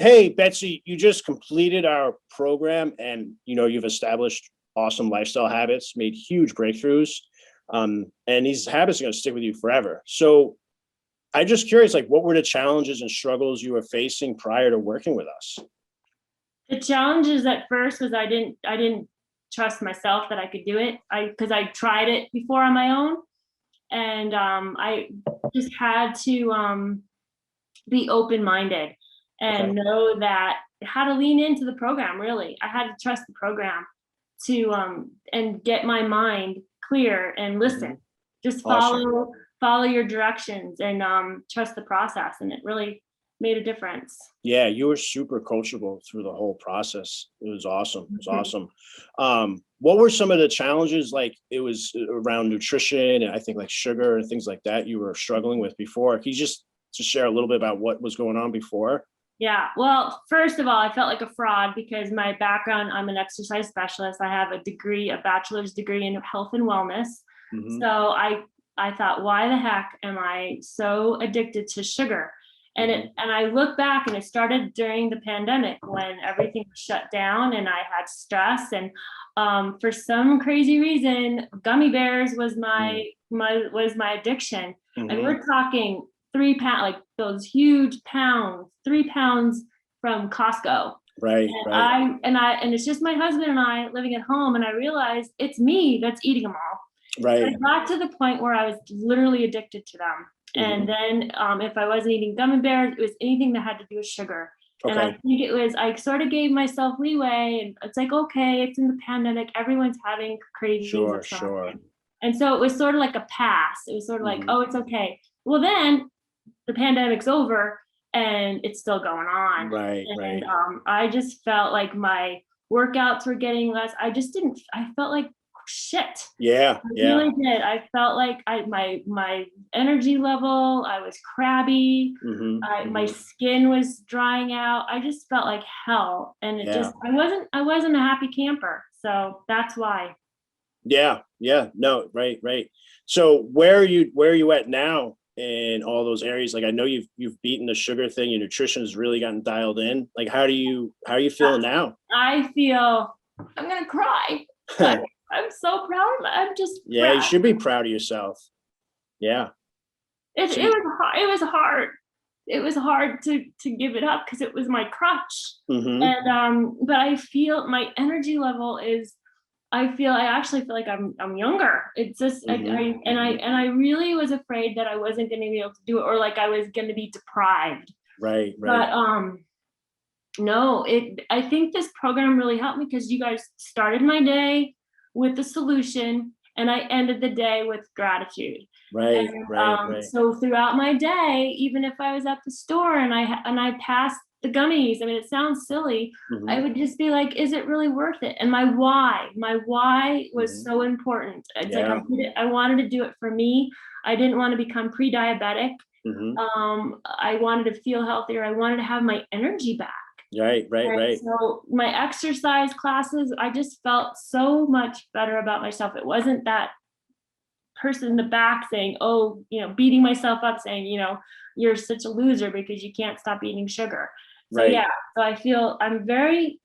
Hey, Betsy, you just completed our program and you've established awesome lifestyle habits, made huge breakthroughs. And these habits are going to stick with you forever. So I'm just curious, like, what were the challenges and struggles you were facing prior to working with us? The challenges at first was I didn't trust myself that I could do it. Because I tried it before on my own, and I just had to be open minded and Okay. know that how to lean into the program. Really, I had to trust the program to and get my mind clear and listen. Mhm. Just Awesome. follow your directions and trust the process, and it really made a difference. Yeah, you were super coachable through the whole process. It was awesome. It was awesome. What were some of the challenges? Like, it was around nutrition and I think like sugar and things like that you were struggling with before. Can you just share a little bit about what was going on before? Yeah. Well, first of all, I felt like a fraud because my background, I'm an exercise specialist. I have a bachelor's degree in health and wellness. Hmm. So I thought, why the heck am I so addicted to sugar? Hmm. And I look back, and it started during the pandemic when everything was shut down and I had stress, and for some crazy reason, gummy bears was my addiction. And Hmm. we're talking 3 pound, like those huge pounds, 3 pounds from Costco. Right, right, And it's just my husband and I living at home, and I realized it's me that's eating them all. So I right. got to the point where I was literally addicted to them. And Hmm. then if I wasn't eating gummy bears, it was anything that had to do with sugar. And I Okay. think it was, I sort of gave myself leeway, and it's like, okay, it's in the pandemic, everyone's having cravings Sure, of sure. something. And so it was sort of like a pass. It was sort of like, Hmm. oh, it's okay. Well, then the pandemic's over and it's still going on. Right, And right. I just felt like my workouts were getting less. I felt like shit. Yeah, I yeah. really did. I felt like my energy level, I was crabby. Hmm. My Hmm. skin was drying out. I just felt like hell. And Yeah. I wasn't a happy camper. So that's why. Yeah, yeah, no, right, right. So where are you at now in all those areas? Like, I know you've beaten the sugar thing, your nutrition has really gotten dialed in. Like, how are you feeling now? I feel I'm gonna cry. I, I'm so proud. I'm just Yeah, you proud. should be proud of yourself. Yeah. It, So it was hard. It was hard. It was hard to give it up because it was my crutch. hmm. And but I feel my energy level is. I actually feel like I'm younger. It's just Hmm. Hmm. and I really was afraid that I wasn't going to be able to do it, or like I was going to be deprived. Right, right. But no, it I think this program really helped me because you guys started my day with the solution, and I ended the day with gratitude. Right, And right, right. so throughout my day, even if I was at the store and I passed the gummies, I mean, it sounds silly. I Hmm. would just be like, is it really worth it? And my why was Hmm. so important. It's like Yeah. I wanted to do it for me. I didn't want to become pre-diabetic. Hmm. I wanted to feel healthier. I wanted to have my energy back. Right, right, And right. so my exercise classes, I just felt so much better about myself. It wasn't that person in the back saying, oh, beating myself up saying, you're such a loser because you can't stop eating sugar. So yeah, Right. so I feel I'm very,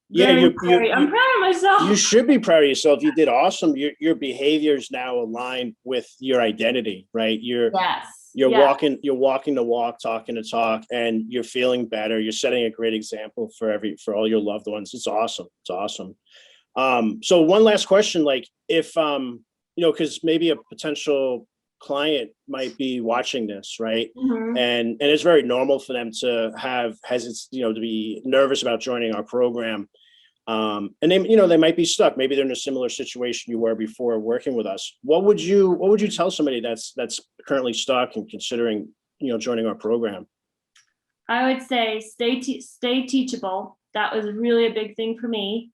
Yeah, very, very, I'm proud of you myself. should be proud of yourself. You did awesome. Your behaviors now align with your identity, right? You're Yes, you're yes. walking you're walking the walk, talking the talk, and you're feeling better. You're setting a great example for all your loved ones. It's awesome. It's awesome. So one last question, like, if because maybe a potential client might be watching this, right? Hmm. And it's very normal for them to have hesitance, to be nervous about joining our program. And they might be stuck. Maybe they're in a similar situation you were before working with us. What would you tell somebody that's currently stuck and considering, joining our program? I would say stay teachable. That was really a big thing for me.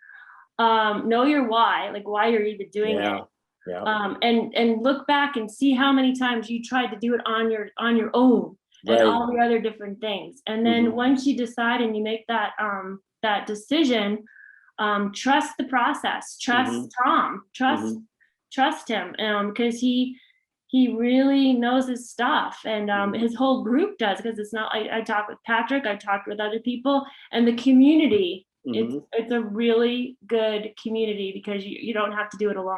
Know your why, like why you're even doing it. Yeah, yeah. And look back and see how many times you tried to do it on your own, and Right. all the other different things. And then Hmm. once you decide and you make that decision, trust the process. Hmm. Trust Tom. Hmm. Trust him, because he really knows his stuff, and his whole group does, because it's not, I talked with Patrick, I talked with other people, and the community, it's a really good community because you don't have to do it alone.